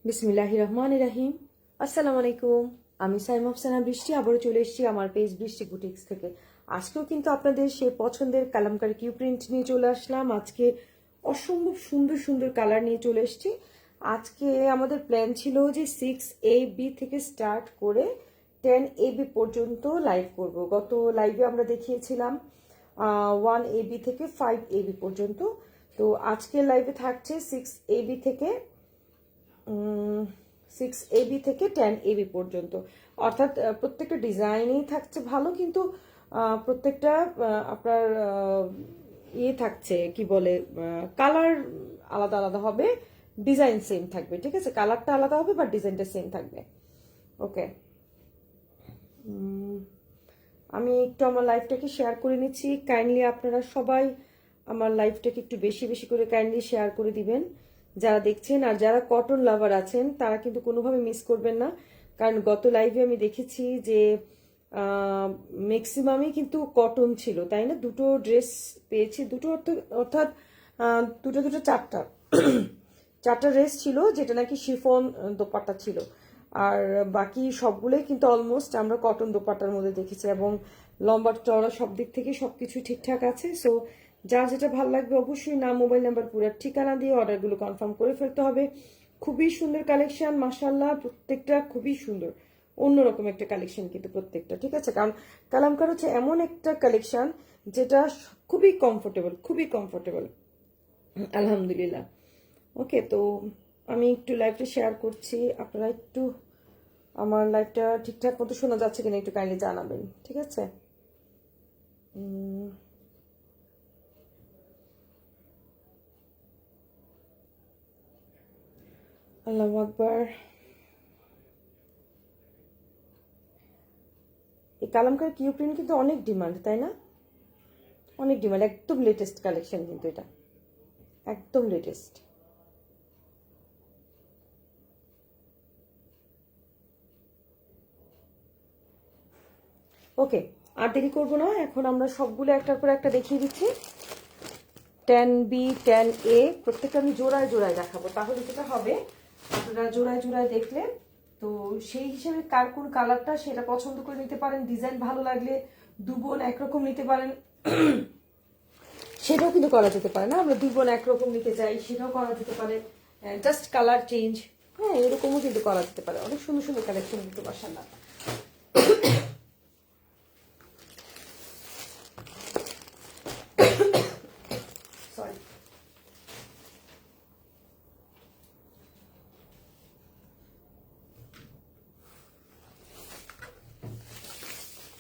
বিসমিল্লাহির রহমানির রহিম। আসসালামু আলাইকুম। আমি সাইমা আফসানা বৃষ্টি আবারও চলে এসেছি আমার পেজ বৃষ্টি বুটিক্স থেকে। আজকেও কিন্তু আপনাদের সেই পছন্দের কালামকারী কিউ প্রিন্ট নিয়ে চলে আসলাম। আজকে অসম্ভব সুন্দর সুন্দর কালার নিয়ে চলে এসেছি। আজকে আমাদের প্ল্যান ছিল যে 6AB থেকে স্টার্ট করে 10AB পর্যন্ত লাইভ করব। গত লাইভে আমরা দেখিয়েছিলাম 1AB থেকে 5AB পর্যন্ত। তো আজকের লাইভে থাকছে 6AB থেকে 6AB থেকে 10AB পর্যন্ত, অর্থাৎ প্রত্যেকটা ডিজাইনই থাকছে ভালো, কিন্তু প্রত্যেকটা আপনার ইয়ে থাকছে কি বলে কালার আলাদা আলাদা হবে, ডিজাইন সেম থাকবে। ঠিক আছে, কালারটা আলাদা হবে বাট ডিজাইনটা সেম থাকবে। ওকে, আমি একটু আমার লাইভটাকে শেয়ার করে নিচ্ছি। কাইন্ডলি আপনারা সবাই আমার লাইভটাকে একটু বেশি বেশি করে কাইন্ডলি শেয়ার করে দিবেন যারা দেখছেন। আর যারা কটন লাভার আছেন তারা কিন্তু কোনোভাবে মিস করবেন না, কারণ গত লাইভে আমি দেখেছি যে ম্যাক্সিমামই কিন্তু কটন ছিল, তাই না? দুটো ড্রেস পেয়েছি, দুটো অর্থাৎ দুটো দুটো চারটা চারটা ড্রেস ছিল, যেটা নাকি শিফন দোপাট্টা ছিল। আর বাকি সবগুলোই কিন্তু অলমোস্ট আমরা কটন দোপাট্টার মধ্যে দেখেছি, এবং লম্বা চওড়া সব দিক থেকে সবকিছু ঠিকঠাক আছে। সো যার যেটা ভালো লাগবে অবশ্যই নাম, মোবাইল নাম্বার, পুরো ঠিকানা দিয়ে অর্ডারগুলো কনফার্ম করে ফেলতে হবে। খুবই সুন্দর কালেকশন, মাশাআল্লাহ, প্রত্যেকটা খুবই সুন্দর, অন্যরকম একটা কালেকশন কিন্তু প্রত্যেকটা। ঠিক আছে, কারণ কালামকার হচ্ছে এমন একটা কালেকশন যেটা খুবই কমফোর্টেবল, খুবই কমফোর্টেবল, আলহামদুলিল্লাহ। ওকে, তো আমি একটু লাইভটা শেয়ার করছি, আপনারা একটু আমার লাইভটা ঠিকঠাক মতো শোনা যাচ্ছে কিনা একটু কাইন্ডলি জানাবেন। ঠিক আছে, আল্লাহু আকবার। এই কালামকার কিউ প্রিন্ট কিন্তু অনেক ডিমান্ড, তাই না? অনেক ডিমান্ড, একদম লেটেস্ট কালেকশন কিন্তু এটা, একদম লেটেস্ট। ওকে, আর দেরি করবো না, এখন আমরা সবগুলো একটার পর একটা দেখিয়ে দিচ্ছি। 10B 10A প্রত্যেকটা আমি জোড়ায় জোড়ায় দেখাবো, তাহলে যেটা হবে আপনারা জোড়ায় জোড়ায় দেখলে তো সেই হিসেবে কার কোন কালারটা সেটা পছন্দ করে নিতে পারেন। ডিজাইন ভালো লাগলে দু বোন একরকম নিতে পারেন, সেটাও কিন্তু করা যেতে পারে। না আমরা দুই বোন একরকম নিতে চাই, সেটাও করা যেতে পারে, জাস্ট কালার চেঞ্জ, হ্যাঁ এরকমও কিন্তু করা যেতে পারে। অনেক সুন্দর সুন্দর কালেকশন কিন্তু মাশাআল্লাহ। সরি,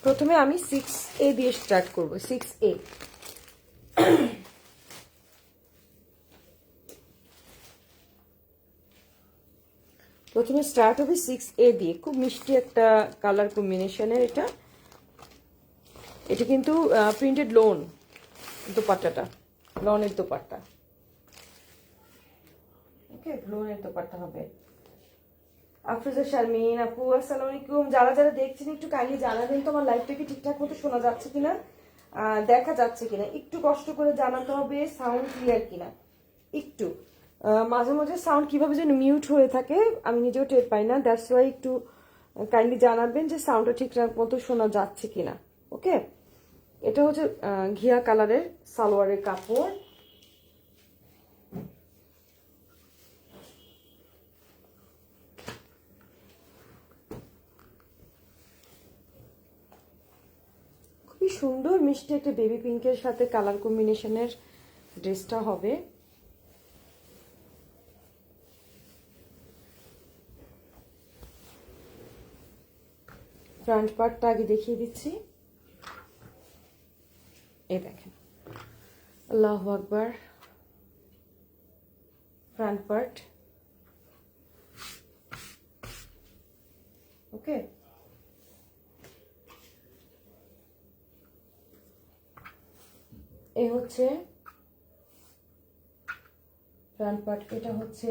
প্রথমে আমি 6A দিয়ে স্টার্ট করবো। 6A, প্রথমে স্টার্ট হবে 6A দিয়ে। খুব মিষ্টি একটা কালার কম্বিনেশনের এটা। এটা কিন্তু প্রিন্টেড লোন দোপাট্টাটা, লনের দোপাট্টা। ওকে, লোনের দোপাট্টা হবে। আফরোজা শারমিন আপু, আসসালামু আলাইকুম। যারা যারা দেখছেন একটু কাইন্ডলি জানাবেন তো আমার লাইভটা কি ঠিকঠাক মতো শোনা যাচ্ছে কিনা, দেখা যাচ্ছে কিনা, একটু কষ্ট করে জানাতে হবে। সাউন্ড ক্লিয়ার কিনা একটু, মাঝে মাঝে সাউন্ড কিভাবে যেন মিউট হয়ে থাকে আমি নিজেও টের পাই না, দ্যাটস ওয়াই একটু কাইন্ডলি জানাবেন যে সাউন্ডটা ঠিকঠাক মতো শোনা যাচ্ছে কিনা। ওকে, এটা হচ্ছে ঘিয়া কালারের সালোয়ারের কাপড়। খুবই সুন্দর মিষ্টি একটা বেবি পিঙ্কের সাথে কালার কম্বিনেশনের ড্রেসটা হবে। ফ্রন্ট পার্টটা আগে দেখিয়ে দিচ্ছি, এই দেখেন, আল্লাহু আকবার। ফ্রন্ট পার্ট, ওকে, এই হচ্ছে ফ্রন্ট পার্ট। এটা হচ্ছে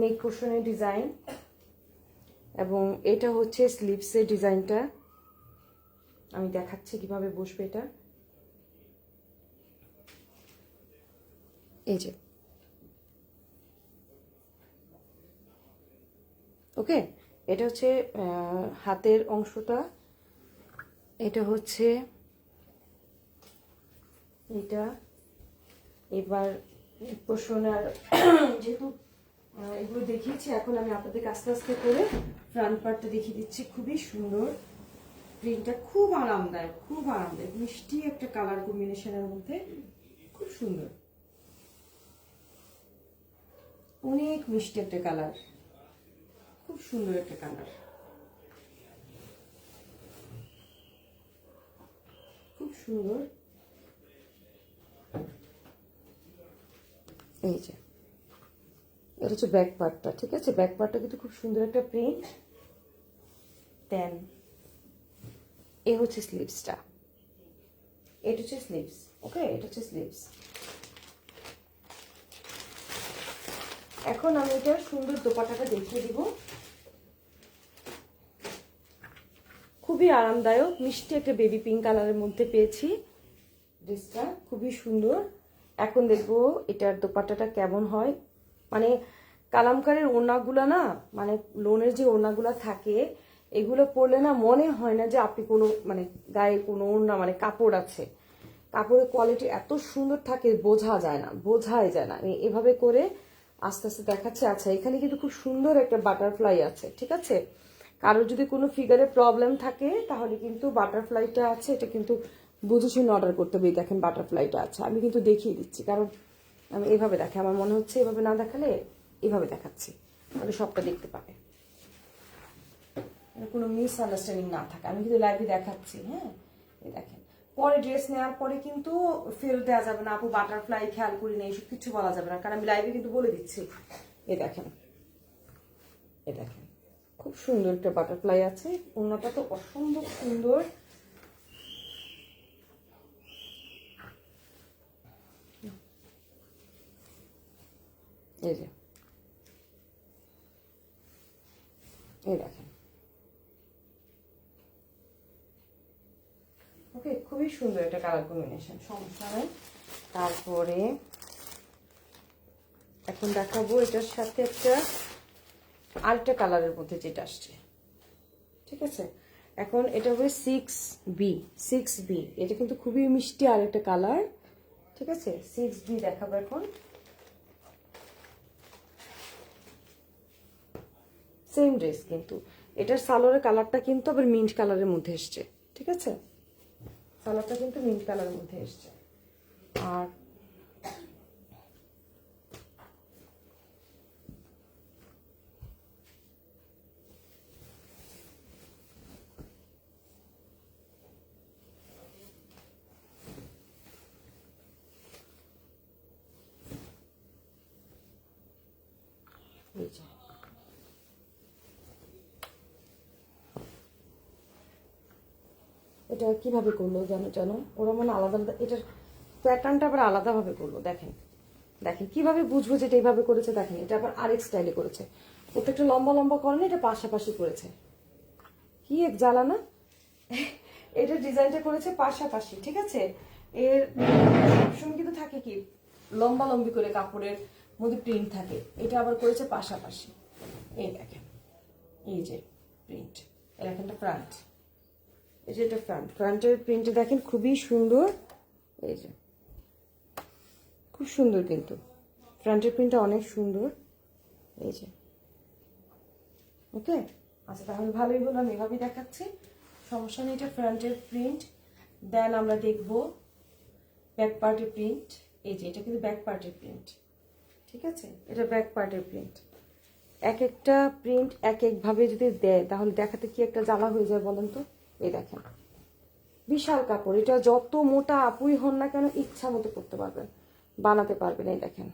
নেক পোর্শনের ডিজাইন, এবং এটা হচ্ছে স্লিভসের ডিজাইনটা। আমি দেখাচ্ছি কিভাবে বসবে এটা। এই যে ওকে, এটা হচ্ছে হাতের অংশটা, এটা হচ্ছে এটা। এবার পোষণার যেহেতু এগুলো দেখিয়েছি, এখন আমি আপনাদেরকে আস্তে আস্তে করে ফ্রন্ট পার্টটা দেখিয়ে দিচ্ছি। খুবই সুন্দর প্রিন্টটা, খুব আরামদায়ক, খুব আরামদায়ক, মিষ্টি একটা কালার কম্বিনেশনের মধ্যে, খুব সুন্দর, অনেক মিষ্টি একটা কালার, খুব সুন্দর একটা কালার, খুব সুন্দর। এই যে এটা হচ্ছে ব্যাক পার্টটা, ঠিক আছে, ব্যাক পার্টটা কিন্তু খুব সুন্দর একটা প্রিন্ট। দেন এ হচ্ছে স্লিভসটা, এটা হচ্ছে স্লিভস। ওকে, এটা হচ্ছে স্লিভস। এখন আমি এটার সুন্দর দোপাট্টাটা দেখিয়ে দিব। খুবই আরামদায়ক, মিষ্টি একটা বেবি পিঙ্ক কালারের মধ্যে পেয়েছি ড্রেসটা, খুবই সুন্দর। এখন দেখবো এটার দোপাট্টাটা কেমন হয়। মানে কালামকারের ওড়নাগুলো না, মানে লোনের যে ওড়নাগুলো থাকে, এগুলো পরলে না মনে হয় না যে আপনি কোনো মানে গায়ে কোনো ওড়না মানে কাপড় আছে। কাপড়ের কোয়ালিটি এত সুন্দর থাকে, বোঝা যায় না, বোঝাই যায় না। আমি এভাবে করে আস্তে আস্তে দেখাচ্ছি। আচ্ছা, এখানে কিন্তু খুব সুন্দর একটা বাটারফ্লাই আছে, ঠিক আছে। কারোর যদি কোনো ফিগারে প্রবলেম থাকে তাহলে কিন্তু বাটারফ্লাইটা আছে, এটা কিন্তু বুঝে শুনে অর্ডার করতে হবে। দেখেন বাটারফ্লাইটা আছে, আমি কিন্তু দেখিয়ে দিচ্ছি, কারণ আমি এভাবে দেখে আমার মনে হচ্ছে এভাবে না দেখালে এভাবে দেখাচ্ছি, তাহলে সবটা দেখতে পাবে, কোনো মিস আন্ডারস্ট্যান্ডিং না থাকে। আমি কিন্তু লাইভে দেখাচ্ছি। হ্যাঁ, এই দেখেন, পরে ড্রেস নেওয়ার পরে কিন্তু ফেরত দেওয়া যাবে না, আপু বাটারফ্লাই খেয়াল করি না, এইসব কিছু বলা যাবে না, কারণ আমি লাইভে কিন্তু বলে দিচ্ছি। এই দেখেন, এই দেখেন, খুব সুন্দর একটা বাটারফ্লাই আছে, ওড়নাটা তো অসম্ভব সুন্দর। এই যে, এই দেখেন, ওকে, খুবই সুন্দর একটা কালার কম্বিনেশন, সমস্যা নেই। তারপরে এখন দেখাবো এটার সাথে একটা আরেকটা কালারের মধ্যে যেটা আসছে, ঠিক আছে। এখন এটা হবে 6B, 6B, এটা কিন্তু খুবই মিষ্টি আরেকটা কালার, ঠিক আছে। 6B দেখাবো এখন। সেম ড্রেস, কিন্তু এটার সালোয়ারের কালারটা কিন্তু আবার মিন্ট কালারের মধ্যে এসছে, ঠিক আছে। সালোয়ারটা কিন্তু মিন্ট কালারের মধ্যে এসছে। আর এই যে, এটা কিভাবে করলো জানো জানো, ওরা মানে আলাদা আলাদা, এটার প্যাটার্নটা আবার আলাদাভাবে করলো। দেখেন, দেখেন কিভাবে বুঝবো যেটা এইভাবে করেছে। দেখেন, এটা আবার আরেক স্টাইলে করেছে, প্রত্যেকটা লম্বা লম্বা করেনি, এটা পাশাপাশি করেছে। কি এক জ্বালা না, এটা ডিজাইনটা করেছে পাশাপাশি, ঠিক আছে। এর সবসময় কিন্তু থাকে কি লম্বা লম্বি করে কাপড়ের মধ্যে প্রিন্ট থাকে, এটা আবার করেছে পাশাপাশি। এই দেখেন, এই যে প্রিন্ট, এর একটা ফ্রন্ট, এই যে এটা ফ্রন্ট, ফ্রন্টের প্রিন্টটা দেখেন খুবই সুন্দর। এই যে খুব সুন্দর, কিন্তু ফ্রন্টের প্রিন্টটা অনেক সুন্দর। এই যে, ওকে, আচ্ছা তাহলে ভালোই হলো, আমি এভাবেই দেখাচ্ছি, সমস্যা নেই। এটা ফ্রন্টের প্রিন্ট। দেন আমরা দেখব ব্যাক পার্টের প্রিন্ট। এই যে, এটা কিন্তু ব্যাক পার্টের প্রিন্ট, ঠিক আছে, এটা ব্যাক পার্টের প্রিন্ট। এক একটা প্রিন্ট এক একভাবে যদি দেয় তাহলে দেখাতে কি একটা জ্বালা হয়ে যায় বলেন তো। এই দেখেন, বিশাল কাপড়, এটা যত মোটা আপুই হন না কেন ইচ্ছা মতো করতে পারবেন, বানাতে পারবেন। এই দেখেন,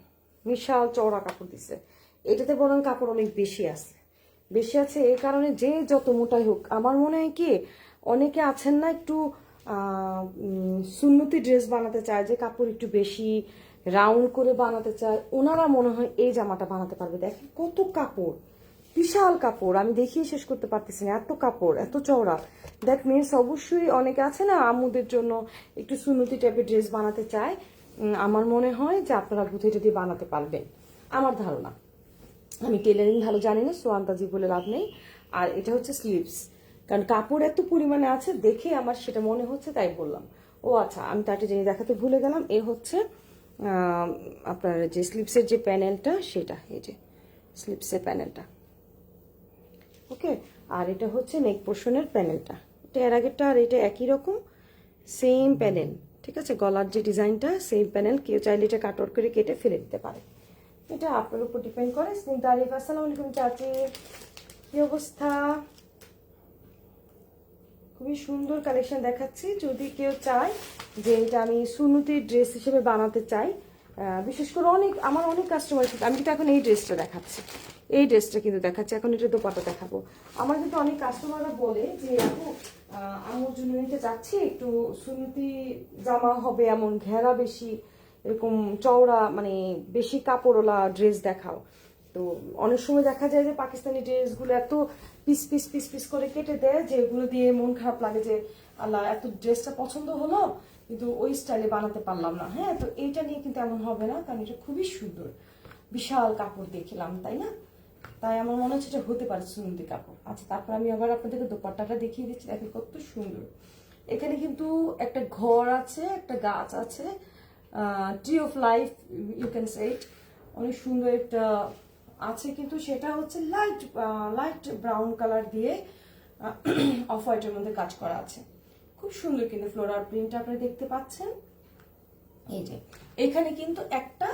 বিশাল চওড়া কাপড় দিচ্ছে, এটাতে বরং কাপড় অনেক বেশি আছে, বেশি আছে এই কারণে যে যত মোটাই হোক। আমার মনে হয় কি অনেকে আছেন না একটু সুন্নতি ড্রেস বানাতে চায়, যে কাপড় একটু বেশি রাউন্ড করে বানাতে চায়, ওনারা মনে হয় এই জামাটা বানাতে পারবে। দেখেন কত কাপড়, বিশাল কাপড়, আমি দেখিয়ে শেষ করতে পারতেছি না, এত কাপড়, এত চওড়া। দ্যাট মিনস অবশ্যই অনেকে আছে না আম্মুদের জন্য একটু সুন্নতি টাইপের ড্রেস বানাতে চায়, আমার মনে হয় যে আপনারা বুঝে যদি বানাতে পারবেন, আমার ধারণা। আমি টেলারিং ভালো জানি না, সো আন্দাজি বলে লাভ নেই। আর এটা হচ্ছে স্লিভস, কারণ কাপড় এত পরিমাণে আছে দেখে আমার সেটা মনে হচ্ছে, তাই বললাম। ও আচ্ছা, আমি তার একটা জিনিস দেখাতে ভুলে গেলাম। এ হচ্ছে আপনার যে স্লিভসের যে প্যানেলটা, সেটা এই যে স্লিভসের প্যানেলটা, ওকে। আর এটা হচ্ছে নেক পোর্শনের প্যানেলটা, এটা এর আগেরটা আর এটা একই রকম, সেম প্যানেল, ঠিক আছে। গলার যে ডিজাইনটা সেম প্যানেল, কেউ চাইলে এটা কাটওয়ার্ক করে কেটে ফেলে দিতে পারে, এটা আপনার উপর ডিপেন্ড করে। স্নিগ্ধা আরিফ, আসসালামু আলাইকুম চাচি, কি অবস্থা? খুবই সুন্দর কালেকশন দেখাচ্ছি। যদি কেউ চায় যে এটা আমি সুন্নতির ড্রেস হিসেবে বানাতে চাই, বিশেষ করে আমার অনেক কাস্টমার, আমি কিন্তু এখন এই ড্রেসটা দেখাচ্ছি, এই ড্রেসটা কিন্তু দেখাচ্ছি, এখন এটা দোপাট্টা দেখাবো। আমার কিন্তু অনেক কাস্টমাররা বলে যে আপু আমার জন্য নিতে চাচ্ছি, একটু সুন্নতি জামা হবে, এমন ঘেরা বেশি, এরকম চওড়া, মানে বেশি কাপড়ওয়ালা ড্রেস দেখাও। তো অনেক সময় দেখা যায় যে পাকিস্তানি ড্রেসগুলো এত পিস পিস পিস পিস করে কেটে দেয় যে এগুলো দিয়ে মন খারাপ লাগে যে আল্লাহ এত ড্রেসটা পছন্দ হলো কিন্তু ওই স্টাইলে বানাতে পারলাম না। হ্যাঁ, তো এইটা নিয়ে কিন্তু এমন হবে না, কারণ এটা খুবই সুন্দর, বিশাল কাপড় দেখলাম, তাই না? তাই আমার মনে হচ্ছে এটা হতে পারে সুন্নতি কাপড়। আচ্ছা, তারপর আমি আবার আপনাদেরকে দোপাট্টাটা দেখিয়ে দিচ্ছি, দেখেন কত সুন্দর। এখানে কিন্তু একটা ঘর আছে, একটা গাছ আছে, tree of life you can say it, অনেক সুন্দর একটা আছে, কিন্তু সেটা হচ্ছে লাইট ব্রাউন কালার দিয়ে অফ হোয়াইটের মধ্যে কাজ করা আছে, খুব সুন্দর। কিন্তু ফ্লোরাল প্রিন্ট আপনি দেখতে পাচ্ছেন, এই যে এখানে কিন্তু একটা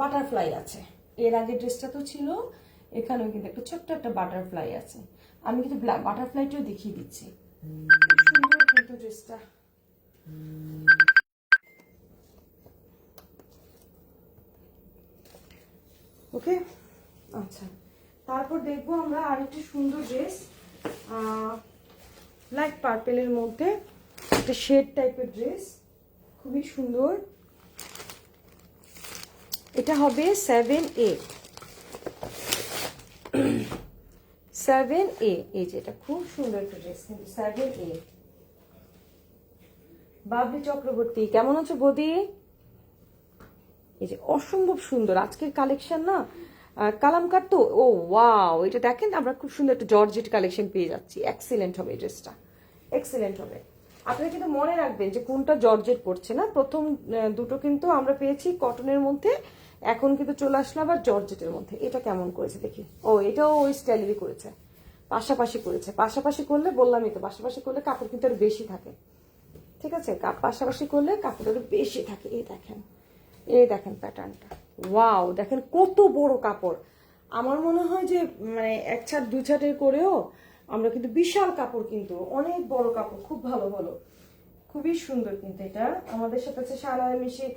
বাটারফ্লাই আছে, এর আগে ড্রেসটা তো ছিল, এখানেও কিন্তু একটা ছোট্ট একটা বাটারফ্লাই আছে। আমি কিন্তু বাটারফ্লাইটাও দেখিয়ে দিচ্ছি, সুন্দর কিন্তু ড্রেসটা। ওকে, আচ্ছা, তারপর দেখবো আমরা আরেকটি সুন্দর ড্রেস, লাইট পার্পেলের মধ্যে একটা শেড টাইপের ড্রেস, খুবই সুন্দর। এটা হবে 7A, 7A, এই যে এটা খুব সুন্দর একটা ড্রেস, কিন্তু 7A। বাবলি চক্রবর্তী, কেমন আছো বদি? এই যে অসম্ভব সুন্দর আজকের কালেকশন না, কালামকার তো, ও ওয়াও, এটা দেখেন আমরা খুব সুন্দর একটা জর্জেট কালেকশন পেয়ে যাচ্ছি, এক্সিলেন্ট হবে এই ড্রেসটা, এক্সিলেন্ট হবে। আপনারা কিন্তু মনে রাখবেন যে কোনটা জর্জেট পড়ছে না, প্রথম দুটো কিন্তু আমরা পেয়েছি কটনের মধ্যে, এখন কিন্তু চলে আসলো আবার জর্জেটের মধ্যে। এটা কেমন করেছে দেখি, ও এটাও ওই স্টাইলেরই করেছে, পাশাপাশি করেছে, পাশাপাশি করলে বললামই তো, পাশাপাশি করলে কাপড় কিন্তু আরো বেশি থাকে, ঠিক আছে, পাশাপাশি করলে কাপড় আরো বেশি থাকে। এই দেখেন প্যাটার্নটা, ওয়াও, দেখেন কত বড় কাপড়। আমার মনে হয় যে মানে এক ছাট দুই ছাটের করেও আমরা কিন্তু বিশাল কাপড়, কিন্তু অনেক বড় কাপড়, খুব ভালো ভালো, খুবই সুন্দর। কিন্তু এটা আমাদের সাথে আছে শাহনাজ মিশি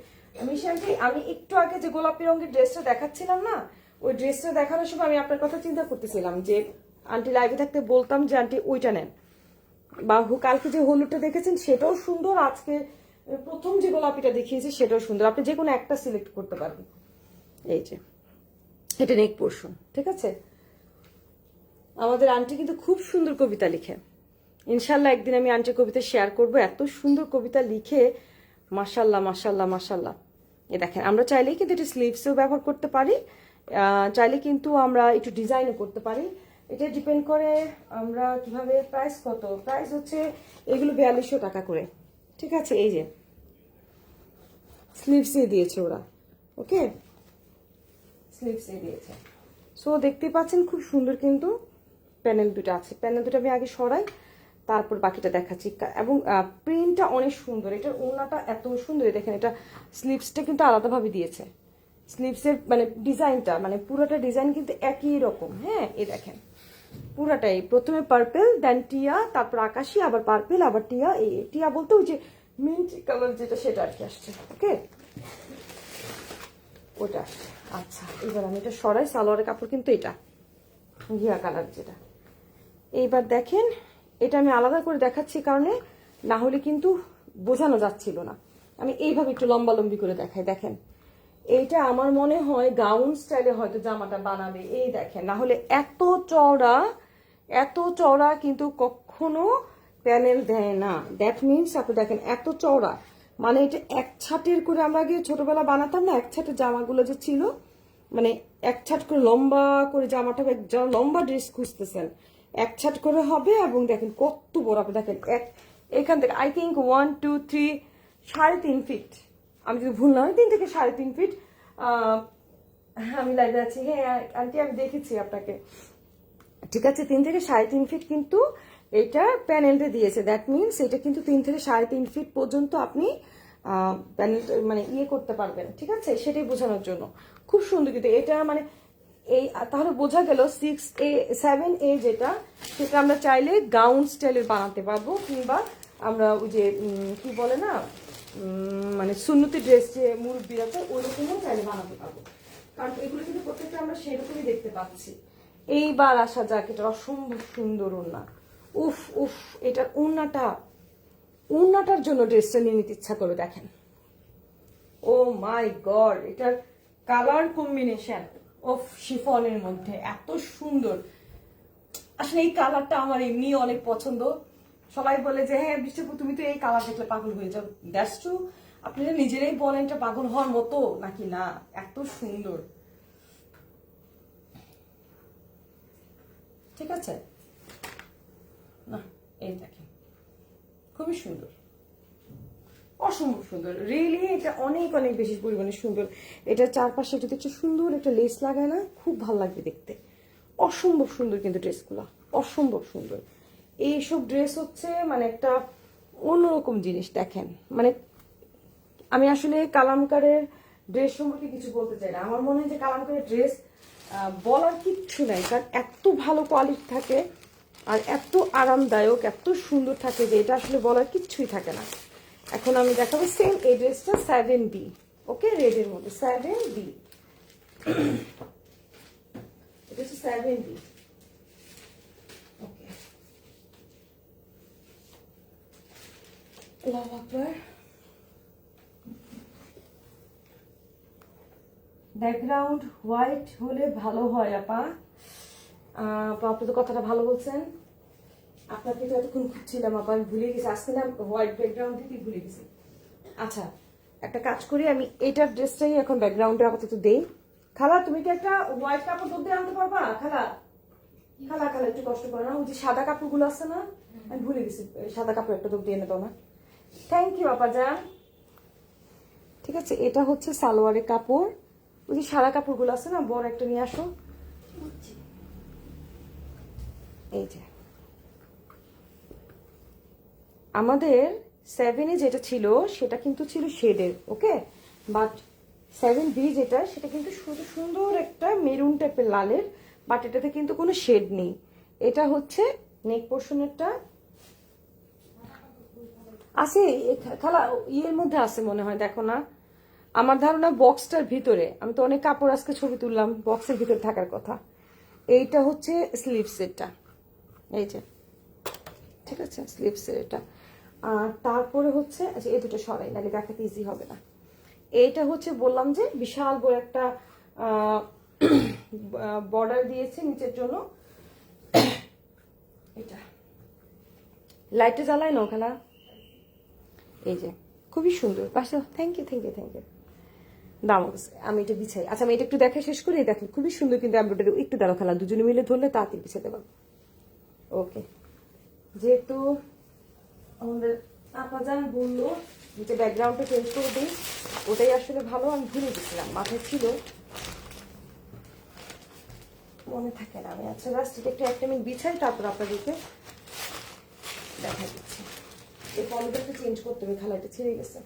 আন্টি। আমি একটু আগে যে গোলাপি রঙের ড্রেসটা দেখাচ্ছিলাম না, ওই ড্রেসটা দেখানোর সময় আমি আপনার কথা চিন্তা করতেছিলাম যে আন্টি লাইভে থাকতে বলতাম যে আন্টি ওইটা নেন, বা কালকে যে হলুদটা দেখেছেন সেটাও সুন্দর, আজকে প্রথম যে গোলাপিটা দেখিয়েছি সেটাও সুন্দর, আপনি যে কোনো একটা সিলেক্ট করতে পারবেন। এই যে এটা নেক পোর্শন, ঠিক আছে। আমাদের আন্টি কিন্তু খুব সুন্দর কবিতা লিখে, ইনশাল্লাহ একদিন আমি আন্টির কবিতা শেয়ার করব, এত সুন্দর কবিতা লিখে, মাশাল্লাহ মাশাল্লাহ মাশাল্লাহ। এ দেখেন, আমরা চাইলেই কিন্তু এটা স্লিভসেও ব্যবহার করতে পারি, চাইলে কিন্তু আমরা একটু ডিজাইনও করতে পারি, এটা ডিপেন্ড করে আমরা কিভাবে। প্রাইস কত? প্রাইস হচ্ছে এগুলো 4200 টাকা করে, ঠিক আছে। এই যে স্লিভসে দিয়েছে ওরা, ওকে, স্লিভসে দিয়েছে। সো দেখতে পাচ্ছেন খুব সুন্দর কিন্তু প্যানেল দুটো আছে, প্যানেল দুটো আমি আগে সরাই, তারপর বাকিটা দেখাচ্ছি। এবং প্রিন্টটা অনেক সুন্দর, এটার ওড়নাটা এত সুন্দর, দেখেন এটা স্লিভসটা কিন্তু আলাদাভাবে দিয়েছে, স্লিভসের মানে ডিজাইনটা, মানে পুরোটা ডিজাইন কিন্তু একই রকম। হ্যাঁ, এই দেখেন পুরাটাই, প্রথমে পার্পেল, দেন টিয়া, তারপর আকাশি, আবার পার্পেল, আবার টিয়া। এই টিয়া বলতে ওই যে মিন্ট কালার যেটা, সেটা আর কি আসছে, ওকে, ওটা আসছে। আচ্ছা, এবার আমি এটা সরাই, সালোয়ারের কাপড় কিন্তু এটা ঘিয়া কালার যেটা। এইবার দেখেন, এটা আমি আলাদা করে দেখাচ্ছি কারণে না হলে কিন্তু বোঝানো যাচ্ছিল না, আমি এইভাবে একটু লম্বা লম্বি করে দেখাই। দেখেন এইটা আমার মনে হয় গাউন স্টাইলে হয়তো জামাটা বানাবে, এই দেখেন, না হলে এত চওড়া কিন্তু কখনো প্যানেল দেয় না। দ্যাট মিনস আপনি দেখেন এত চওড়া, মানে এটা এক ছাটের করে আমরা আগে ছোটবেলা বানাতাম না, এক ছাটের জামাগুলো যে ছিল, মানে এক ছাট করে লম্বা করে জামাটা, যারা লম্বা ড্রেস খুঁজতেছেন এক ছাট করে হবে। এবং দেখেন কত বড়, আপনি দেখেন এখান থেকে আই থিঙ্ক 1 2 3 3.5 ফিট, আমি যদি ভুল না হয় 3 থেকে 3.5 ফিট। আমি লাইভে আছি, হ্যাঁ আন্টি আমি দেখেছি আপনাকে, ঠিক আছে। 3 থেকে 3.5 ফিট কিন্তু এটা প্যানেলটা দিয়েছে, দ্যাট মিনস এটা কিন্তু 3 থেকে 3.5 ফিট পর্যন্ত আপনি প্যানেল মানে ইয়ে করতে পারবেন, ঠিক আছে, সেটাই বোঝানোর জন্য। খুব সুন্দর কিন্তু এটা, মানে এই তাহলে বোঝা গেল 6A 7A যেটা, সেটা আমরা চাইলে গাউন স্টাইলের বানাতে পারবো, কিংবা আমরা ওই যে কি বলে না, মানে সুন্নতি ড্রেস যে মুরব্বীরা তো ওইরকমও চাইলে বানাতে পারবো, কারণ এগুলো কিন্তু প্রত্যেকটা আমরা সেরকমই দেখতে পাচ্ছি। এইবার আসা যাক, এটা অসম্ভব সুন্দর ওড়না, উফ উফ, এটার ওড়নাটার জন্য ড্রেসটা নিয়ে নিতে ইচ্ছা করে। দেখেন, ও মাই গড, এটার কালার কম্বিনেশন অফ শিফনের মধ্যে এত সুন্দর। আসলে এই কালারটা আমার এমনি অনেক পছন্দ। সবাই বলে যে হ্যাঁ বৃষ্টিপু তুমি তো এই কালার দেখলে পাগল হয়ে যাও, দ্যাটস ট্রু। আপনারা নিজেরাই বলেন এটা পাগল হওয়ার মতো নাকি না, এত সুন্দর, ঠিক আছে না, এই দেখেন খুবই সুন্দর, অসম্ভব সুন্দর, রিয়েলি এটা অনেক অনেক বেশি পরিমাণে সুন্দর। এটা চারপাশে যদি একটু সুন্দর একটা লেস লাগায় না, খুব ভালো লাগবে দেখতে, অসম্ভব সুন্দর কিন্তু ড্রেসগুলো, অসম্ভব সুন্দর। এইসব ড্রেস হচ্ছে মানে একটা অন্যরকম জিনিস। দেখেন মানে আমি আসলে কালামকারের ড্রেস সম্পর্কে কিছু বলতে চাই না, আমার মনে হয় যে কালামকারের ড্রেস বলার কিচ্ছু নাই, কারণ এত ভালো কোয়ালিটি থাকে আর এত আরামদায়ক, এত সুন্দর থাকে যে এটা আসলে বলার কিচ্ছুই থাকে না। এখন আমি দেখাবো সেম এই ড্রেসটা 7B, ওকে, রেডের মধ্যে 7B, এটা হচ্ছে 7B, ওকে। আল্লাহু আকবার। ব্যাকগ্রাউন্ড হোয়াইট হলে ভালো হয় আপা। আপনি তো কথাটা ভালো বলছেন, আপনাকে তো এতক্ষণ খুঁজছিলাম আপা, আমি ভুলে গেছি, আজকে না হোয়াইট ব্যাকগ্রাউন্ড দিতেই ভুলে গেছি। আচ্ছা একটা কাজ করি, আমি এইটার ড্রেসটাই এখন ব্যাকগ্রাউন্ডে আপাতত দেই। খালা তুমি কি একটা হোয়াইট কাপড় দুধ দিয়ে আনতে পারবা? খালা খালা খালা একটু কষ্ট করে না, ওই যে সাদা কাপড়গুলো আছে না, আমি ভুলে গেছি, সাদা কাপড় একটা দুধ দিয়ে এনে দাও না। থ্যাংক ইউ আপা যান। ঠিক আছে, এটা হচ্ছে সালোয়ারের কাপড়, ওই যে সাদা কাপড়গুলো আছে না, বড় একটা নিয়ে আসো। এই যে আমাদের 7A যেটা ছিল সেটা কিন্তু ছিল শেডের, ওকে, বাট 7B যেটা সেটা কিন্তু সুন্দর একটা মেরুন টাইপের লালের, বাট এটাতে কিন্তু কোনো শেড নেই। এটা হচ্ছে নেক পোর্শনেরটা আছে, খালা ইয়ের মধ্যে আছে মনে হয়, দেখো না, আমার ধারণা বক্সটার ভিতরে, আমি তো অনেক কাপড় আজকে ছবি তুললাম, বক্সের ভিতরে থাকার কথা। এইটা হচ্ছে স্লিভসেরটা, এই যে, ঠিক আছে, স্লিভসের এটা। আর তারপরে হচ্ছে এই দুটো সরাই, নাহলে দেখাতে ইজি হবে না। এইটা হচ্ছে বললাম যে বিশাল বড় একটা বর্ডার দিয়েছে নিচের জন্য। এটা লাইটে জ্বালায় না ওখানে, এই যে খুবই সুন্দর পাশে, thank you thank you thank you. দাম আমি এটা বিছাই, আচ্ছা আমি এটা একটু দেখা শেষ করি, দেখেন খুবই সুন্দর কিন্তু এমব্রয়ডারি, একটু দাঁড়ো খেলা, দুজনে মিলে ধরলে তাড়াতাড়ি বিছাতে পারবো। ওকে, যেহেতু আমাদের আপাজান বললো যে ব্যাকগ্রাউন্ডটা চেঞ্জ করে দিই, ওটাই আসলে ভালো, আমি ভুলে গেছিলাম, মাথায় ছিল, মনে থাকে না আমি। আচ্ছা জাস্ট এটা একটু একটা মিনিট বিছাই, তারপর আপনাদেরকে দেখা দিচ্ছি। এই পলিটা একটু চেঞ্জ করতে হবে, খালা এটা ছিঁড়ে গেছে।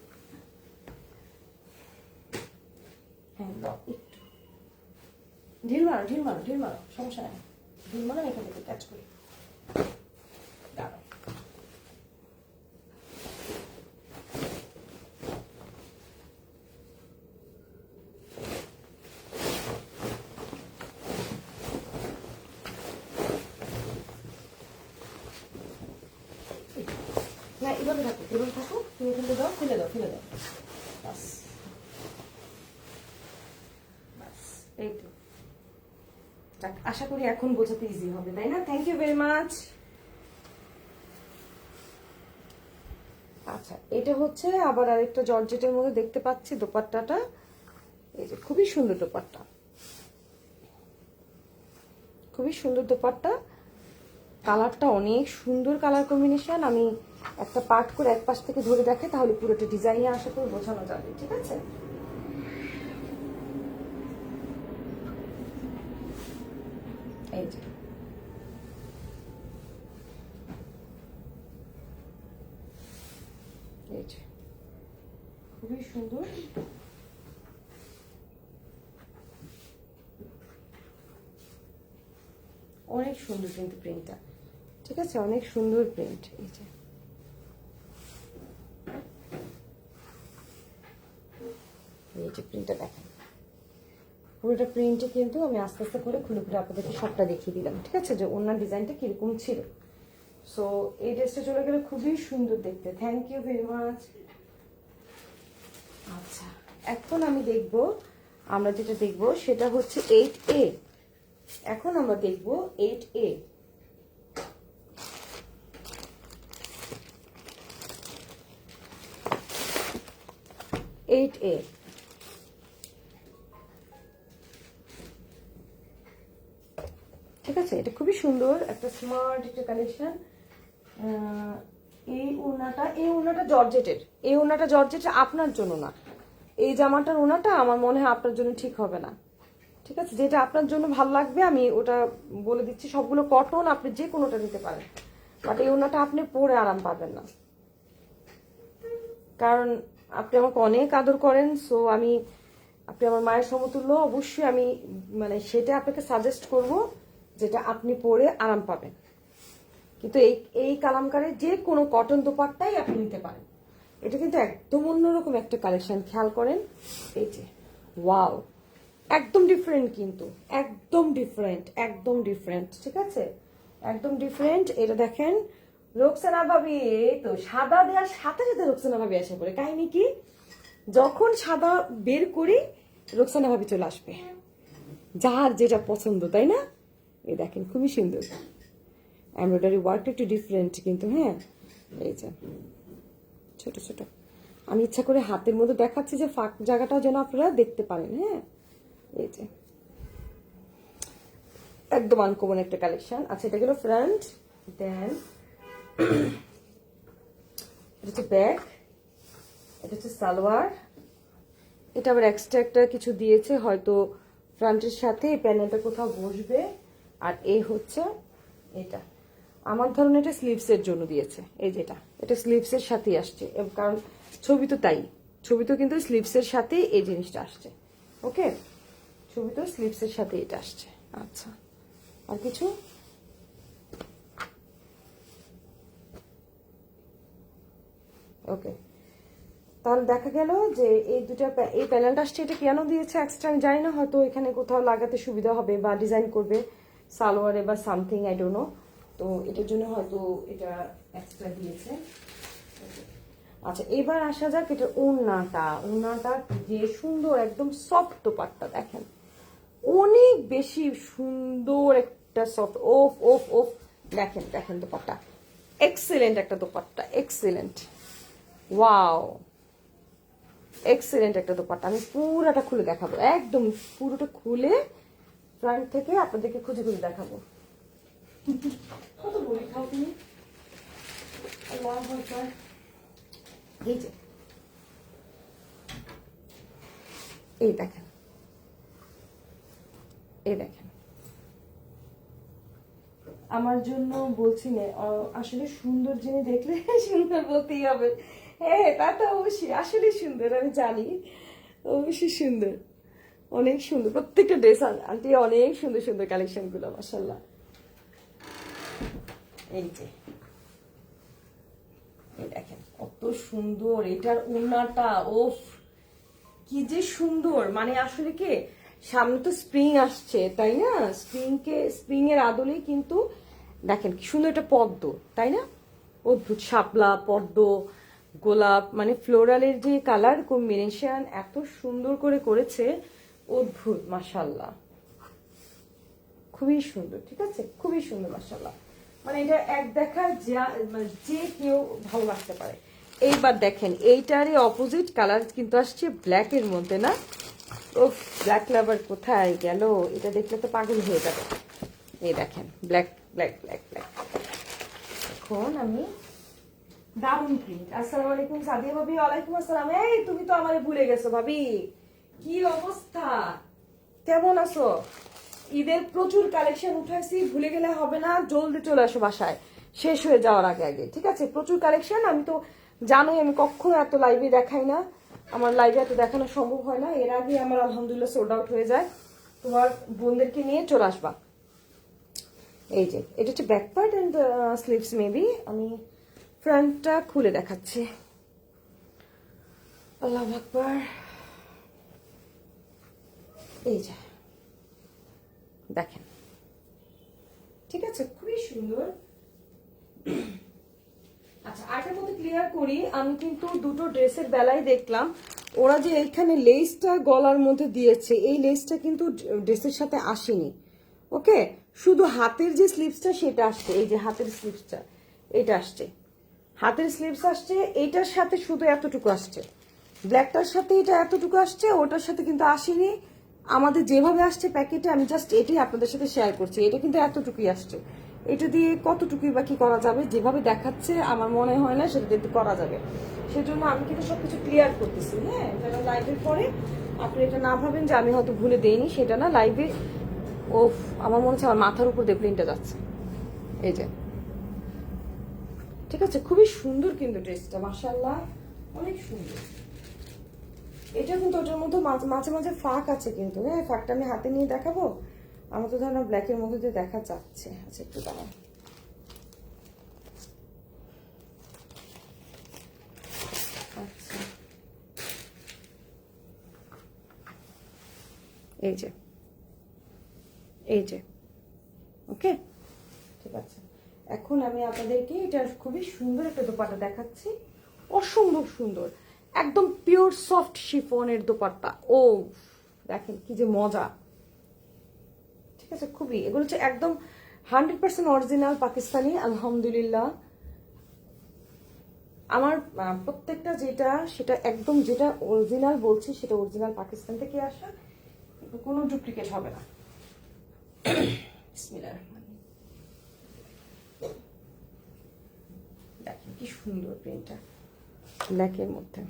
হ্যাঁ একটু ঢিল মারো ঢিল মারো ঢিল মারো, সমস্যা নেই, ঢিল মারো, এখান থেকে ক্যাচ করি। না এভাবে থাকো, এভাবে থাকো, তুমি ফেলে দাও ফেলে দাও ফেলে দাও, বাস বাস, এই তো। আশা করি এখন বোঝাতে ইজি হবে, তাই না? Thank you very much. আচ্ছা এটা হচ্ছে আবার আরেকটা জর্জেটের মধ্যে দেখতে পাচ্ছি দোপাট্টাটা, এই যে খুবই সুন্দর দোপাট্টা, খুবই সুন্দর দোপাট্টা, কালারটা অনেক সুন্দর কালার কম্বিনেশন। আমি একটা পার্ট করে এক পাশ থেকে ধরে দেখে, তাহলে পুরোটা ডিজাইনে আশা করে বোঝানো যাবে। ঠিক আছে, এই যে খুবই সুন্দর। অনেক সুন্দর কিন্তু প্রিন্টটা, ঠিক আছে, অনেক সুন্দর প্রিন্ট। এই যে প্রিন্টটা দেখেন, পুরোটা প্রিন্টে কিন্তু আমি আস্তে আস্তে করে খুলে খুলে আপনাদেরকে সবটা দেখিয়ে দিলাম। ঠিক আছে, যে ওনার ডিজাইনটা কিরকম ছিল। সো এই ড্রেসটা চলে গেলে খুবই সুন্দর দেখতে। Thank you very much. আচ্ছা, এখন আমি দেখব, আমরা যেটা দেখব সেটা হচ্ছে 8A। এখন আমরা দেখব 8A। 8A ঠিক আছে, এটা খুবই সুন্দর একটা স্মার্ট একটা কালেকশন। এই ওড়নাটা জর্জেটের, এই ওড়নাটা জর্জেটের, আপনার জন্য না। এই জামাটার ওড়নাটা আমার মনে হয় আপনার জন্য ঠিক হবে না। ঠিক আছে, যেটা আপনার জন্য ভালো লাগবে আমি ওটা বলে দিচ্ছি। সবগুলো কটন, আপনি যে কোনোটা নিতে পারেন, বাট এই ওড়নাটা আপনি পরে আরাম পাবেন না, কারণ আপনি আমাকে অনেক আদর করেন। সো আপনি আমার মায়ের সমতুল্য, অবশ্যই আমি মানে সেটা আপনাকে সাজেস্ট করব যেটা আপনি পরে আরাম পাবেন। কিন্তু এই কালামকারের যে কোনো কটন দোপাট্টাই আপনি নিতে পারেন। এটা কিন্তু একদম অন্যরকম একটা কালেকশন, খেয়াল করেন। এই যে ওয়াও, একদম ডিফারেন্ট, কিন্তু একদম ডিফারেন্ট। ঠিক আছে, একদম ডিফারেন্ট। এটা দেখেন রোকসানা ভাবি, এই তো সাদা দেওয়ার সাথে সাথে রোকসানা ভাবি আসে পড়ে। কাহিনী কি, যখন সাদা বের করি রোকসানা ভাবি চলে আসবে, যার যেটা পছন্দ, তাই না? এই দেখেন খুবই সুন্দর এমব্রয়ডারি ওয়ার্কটা, একটু ডিফারেন্ট কিন্তু। হ্যাঁ, এই যে ছোট ছোট, আমি ইচ্ছা করে হাতের মধ্যে দেখাচ্ছি যে ফাঁক জায়গাটাও যেন আপনারা দেখতে পারেন। হ্যাঁ, এই যে একদম আনকমন একটা কালেকশন। আচ্ছা, এটা গেল ফ্রন্ট, দেন এটা হচ্ছে ব্যাক, এটা হচ্ছে সালোয়ার। এটা আবার এক্সট্রা একটা কিছু দিয়েছে, হয়তো ফ্রন্টের সাথে এই প্যানেলটা কোথাও বসবে। আর এই হচ্ছে এটা, আমার ধরুন এটা স্লিভসের জন্য দিয়েছে। এই যেটা, এটা স্লিভসের সাথেই আসছে, কারণ ছবি তো তাই, ছবি তো কিন্তু স্লিভসের সাথে এই জিনিসটা আসছে। ওকে, ছবি তো স্লিভসের সাথে এটা আসছে। আচ্ছা, আর কিছু? ওকে, তাহলে দেখা গেল যে এই প্যানেলটা আসছে। এটা কেন দিয়েছে এক্সট্রা আমি জানি না, হয়তো এখানে কোথাও লাগাতে সুবিধা হবে বা ডিজাইন করবে সালোয়ারে বা সামথিং, আই ডোন্ট নো। তো এটার জন্য হয়তো এটা এক্সট্রা দিয়েছে। আচ্ছা, এবার আসা যাক এটা ওড়নাটা যে সুন্দর, একদম সফট দোপাট্টা দেখেন, অনেক বেশি সুন্দর একটা সফট। ওফ ওফ ওফ, দেখেন দোপাট্টা, এক্সেলেন্ট একটা দোপাট্টা, এক্সেলেন্ট, ওয়াও, এক্সেলেন্ট একটা দোপাট্টা। আমি পুরোটা খুলে দেখাবো, একদম পুরোটা খুলে ফ্রন্ট থেকে আপনাদেরকে খুঁজে খুঁজে দেখাবো। কত বড়ি খাও তুমি, এই যে এই দেখেন, আমার জন্য বলছি না, আসলে সুন্দর জিনিস দেখলে সুন্দর বলতেই হবে। হ্যাঁ, তা তো অবশ্যই, আসলে সুন্দর, আমি জানি, অবশ্যই সুন্দর, অনেক সুন্দর প্রত্যেকটা ড্রেস। আন্টি অনেক সুন্দর সুন্দর কালেকশন গুলো, মাশাআল্লাহ। এই যে দেখেন কত সুন্দর এটার ওড়নাটা, ওফ কি যে সুন্দর। মানে আসলে কি, সামনে তো স্প্রিং আসছে, তাই না? স্প্রিং এর আদলেই কিন্তু দেখেন কি সুন্দর একটা পদ্ম, তাই না? অদ্ভুত শাপলা, পদ্ম, গোলাপ, মানে ফ্লোরালের যে কালার কম্বিনেশন এত সুন্দর করে করেছে, অদ্ভুত, মাশাআল্লাহ, খুবই সুন্দর। ঠিক আছে, খুবই সুন্দর, মাশাআল্লাহ। মানে এটা এক দেখার মানে যে কেউ ভালো লাগতে পারে। এইবার দেখেন এইটারই অপোজিট কালার কিন্তু আসছে ব্ল্যাক এর মধ্যে, না? ও ব্ল্যাক লাভার কোথায় গেল, এটা দেখলে তো পাগল হয়ে যাবে। এই দেখেন ব্ল্যাক ব্ল্যাক ব্ল্যাক ব্ল্যাক। এখন আমি দারুন প্রিন্ট। আসসালামু আলাইকুম সাদিয়া ভাবি। ওয়ালাইকুম আসসালাম। এই তুমি তো আমারে ভুলে গেছো ভাবি, কি অবস্থা, কেমন আছো? ঈদের প্রচুর কালেকশন উঠাইছি, ভুলে গেলে হবে না, জলদি চলে আসো বাসায় শেষ হয়ে যাওয়ার আগে আগে, ঠিক আছে? প্রচুর কালেকশন। আমি তো জানোই আমি কখনো এত লাইভে দেখাই না, আমার লাইভে এত দেখানো সম্ভব হয় না। এর আগে আমার আলহামদুলিল্লাহ সোল্ড আউট হয়ে যায়। তোমার বোনদেরকে নিয়ে চলে আসবা। এই যে এটা হচ্ছে back part and sleeves maybe. আমি ফ্রন্টটা খুলে দেখাচ্ছি। আল্লাহু আকবার। এই যে দেখেন, ঠিক আছে, খুবই সুন্দর। আচ্ছা, আরেকটা কথা ক্লিয়ার করি, আমি কিন্তু দুটো ড্রেসের বেলায় দেখলাম ওরা যে এইখানে লেসটা গলার মধ্যে দিয়েছে, এই লেসটা কিন্তু ড্রেসের সাথে আসেনি। ওকে, শুধু হাতের যে স্লিভসটা সেটা আসছে, এই যে হাতের স্লিভসটা এটা আসছে, হাতের স্লিভস আসছে, এইটার সাথে শুধু এতটুকু আসছে, ব্ল্যাকটার সাথে এটা এতটুকু আসছে, ওটার সাথে কিন্তু আসেনি। আমাদের যেভাবে আসছে প্যাকেটে, আমি জাস্ট এটাই আপনাদের সাথে শেয়ার করছি, এটা কিন্তু এতটুকুই আসছে। এটা দিয়ে কতটুকুই বা কি করা যাবে, যেভাবে দেখাচ্ছে আমার মনে হয় না সেটা দিয়ে করা যাবে। সেজন্য আমি কিন্তু সবকিছু ক্লিয়ার করতেছি, হ্যাঁ, যেন লাইভের পরে আপনি এটা না ভাবেন যে আমি হয়তো ভুলে দেইনি, সেটা না। লাইভে ওফ, আমার মনে হচ্ছে আমার মাথার উপর দিয়ে প্রিন্টটা যাচ্ছে। এই যে, ঠিক আছে, খুবই সুন্দর কিন্তু ড্রেসটা, মাশাআল্লাহ, অনেক সুন্দর। এটা কিন্তু ওটার মধ্যে মাঝে মাঝে ফাঁক আছে কিন্তু, হ্যাঁ, ফাঁকটা আমি হাতে নিয়ে দেখাবো। আমার তো ধরো ব্ল্যাকের মধ্যে দিয়ে দেখা যাচ্ছে। আচ্ছা, একটু দাঁড়ান। আচ্ছা, এই যে, এই যে, ওকে, ঠিক আছে। এখন আমি আপনাদেরকে এটা খুবই সুন্দর একটা দোপাট্টা দেখাচ্ছি, অসম্ভব সুন্দর, একদম পিওর সফট শিফনের দোপাট্টা। ও দেখেন কি যে মজা, ঠিক আছে, খুবই, এগুলো হচ্ছে একদম 100% অরিজিনাল পাকিস্তানি, আলহামদুলিল্লাহ। আমার প্রত্যেকটা যেটা সেটা একদম যেটা অরিজিনাল বলছি সেটা অরিজিনাল পাকিস্তান থেকে আসা, কোনো ডুপ্লিকেট হবে না। বিসমিল্লাহির রহমানির রহিম। দেখেন কি সুন্দর প্রিন্টটা ব্ল্যাকের মধ্যে,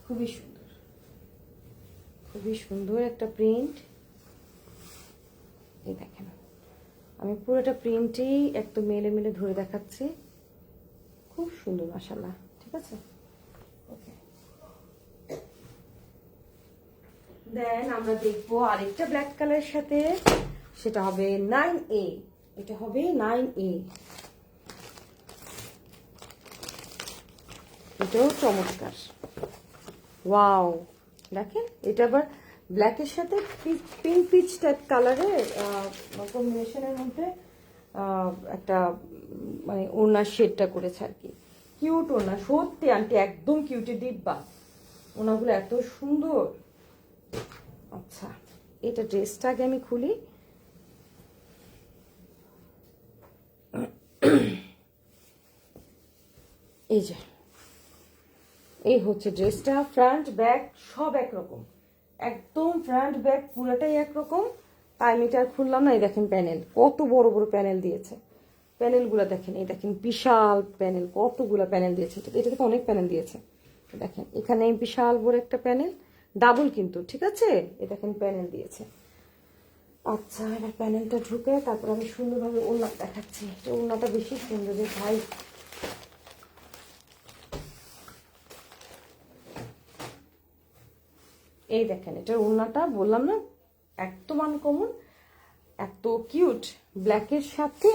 খুবই সুন্দর, খুবই সুন্দর একটা প্রিন্ট। এই দেখেন, আমি পুরোটা প্রিন্টেই একদম মেলে মেলে ধরে দেখাচ্ছি, খুব সুন্দর মাশাআল্লাহ, ঠিক আছে, ওকে। দেন আমরা দেখবো আরেকটা ব্ল্যাক কালারের সাথে, সেটা হবে 9A, এটা হবে 9A। এটাও চমৎকার, ওয়াও, দেখেন এটা আবার ব্ল্যাকের সাথে পিঙ্ক পিচ টাইপ কালারের কম্বিনেশনের মধ্যে একটা মানে ওনার শেডটা করেছে আর কি, কিউট ওনা, সত্যি আন্টি একদম কিউটি ডিব্বা, ওনাগুলো এত সুন্দর। আচ্ছা, এটা ড্রেসটা আগে আমি খুলি। এই যে, এই হচ্ছে ড্রেসটা, ফ্রন্ট ব্যাক সব একরকম, একদম ফ্রন্ট ব্যাক পুরোটাই একরকম। তাই আমি এটা আর খুললাম না। এই দেখেন প্যানেল, কত বড় বড় প্যানেল দিয়েছে, প্যানেলগুলো দেখেন, এই দেখেন বিশাল প্যানেল, কতগুলো প্যানেল দিয়েছে, এটা কিন্তু অনেক প্যানেল দিয়েছে। দেখেন এখানে বিশাল বড় একটা প্যানেল, ডাবল কিন্তু, ঠিক আছে, এই দেখেন প্যানেল দিয়েছে। আচ্ছা, এবার প্যানেলটা ঢুকে তারপর আমি সুন্দরভাবে ওড়না দেখাচ্ছি, ওড়নাটা বেশি সুন্দর যে ভাই, এই দেখেন এটার ওড়নাটা বললাম না একদম আনকমন, এত কিউট, ব্ল্যাকের সাথে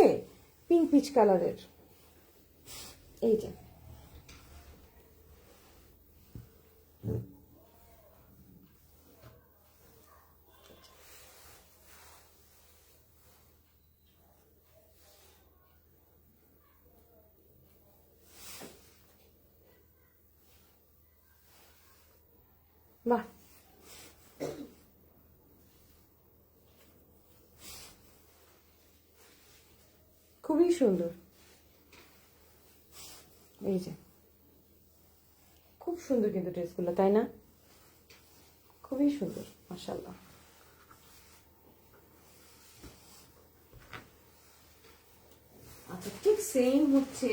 পিঙ্ক পিচ কালারের। এই যে, বাহ, খুবই সুন্দর। এই যে, খুব সুন্দর কিন্তু ড্রেসগুলো, তাই না? খুবই সুন্দর মাশাআল্লাহ। আচ্ছা, ঠিক সেম হচ্ছে